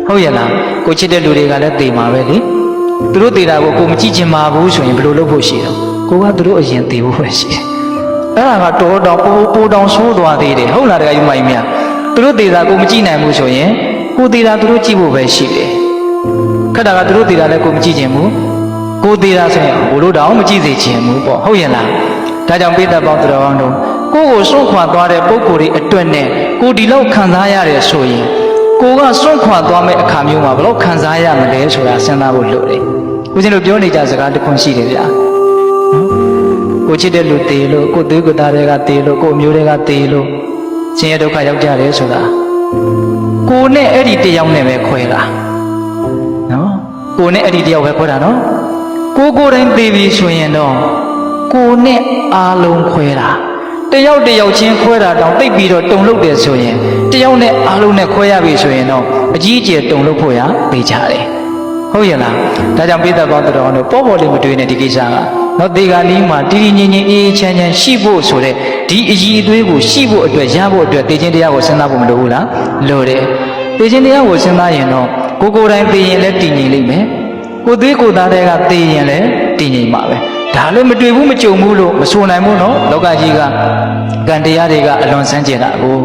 ဟုတ်ရဲ့လားကိုချစ်တဲ့လူတွေကလည်းသိမှာပဲလေသူတို့သိတာကိုကိုမကြည့်ချင်ပါဘူးဆိုရင်ဘယ်လိုလုပ်ဖို့ရှိတော့ကိုကသူတို့အရင်သိဖို့ပဲရှိတယ်အဲ့ဒါကတော်တော်ပိုတောင်ဆိုးသွားသေးတယ်ဟုတ်လားတကယ်ယူမိုင်းမြသူတို့သိတာကိုမကြည့်နိုင်ဘူးဆိုရင်ကိုသိတာသူတို့ကြည့်ဖို့ပဲရှိတယ်ခက်တာကသူတို့သိတာလည်းကိုမကြည့်ချင်ဘူးကိုသိတာဆိုရင်ဘို့လို့တောင်မကြည့်စေချင်ဘူးပေါ့ဟုတ်ရဲ့လားဒါကြောင့်ပိဿပေါင်းသူတော်ကောင်းတို့ကိုကိုစွန့်ခွာသွားတဲ့ပုံကိုယ်တွေအတွက်နဲ့ကိုဒီလောက်ခံစားရတယ်ဆိုရင်ကိုကစွန့်ခွာသွားမဲ့အခါမျိုးမှာဘယ်လောက်ခံစားရမလဲဆိုတာစဉ်းစားဖို့လိုတယ်ဦးဇင်းတို့ပြောနေကြစကားတစ်ခွန်းရှိတယ်ဗျာကိုချစ်တဲ့လူတေလို့ကိုသွေးကိုသားတွေကတေလို့ကိုအမျိုးတွေကတေလို့ဆင်းရဲဒုက္ခရောက်ကြတယ်ဆိုတာကိုနဲ့အဲ့ဒီတယောက်နဲ့ပဲခွဲတာနော်ကိုနဲ့အဲ့ဒီတယောက်ပဲခွဲတာနော်ကိုကိုတိုင်းတေပြီဆိုရင်တော့ကိုနဲ့အားလုံးခွဲတာတယောက်တယောက်ချင်းခွဲတာတောင်တိတ်ပြီးတော့တုံလို့တယ်ဆိုရင်တယောက်နဲ့အားလုံးနဲ့ခွဲရပြီဆိုရင်တော့အကြီးအကျယ်တုံလို့ဖို့ရပေးကြတယ်ဟုတ်ရဲ့လားဒါကြောင့်ပိဿပေါင်းတော်တို့ပေါ်ပေါ်လေးမတွေးနဲ့ဒီကိစ္စကနော်ဒီကနေ့မှတည်တည်ငြိမ်ငြိမ်အေးအေးချမ်းချမ်းရှိဖို့ဆိုတဲ့ဒီအည်အသွေးကိုရှိဖို့အတွက်ရဖို့အတွက်တည်ခြင်းတရားကိုစဉ်းစားဖို့မလိုဘူးလားလိုတယ်တည်ခြင်းတရားကိုစဉ်းစားရင်တော့ကိုယ်တိုင်သိရင်လည်းတည်ငြိမ်လိမ့်မယ်ကိုယ်သွေးကိုယ်သားတွေကသိရင်လည်းတည်ငြိမ်ပါပဲဒါလည်းမတွေ့ဘူးမကြုံဘူးလို့မဆိုနိုင်ဘူးနော်လောကကြီးကကံတရားတွေကအလွန်ဆန်းကျင်တာကို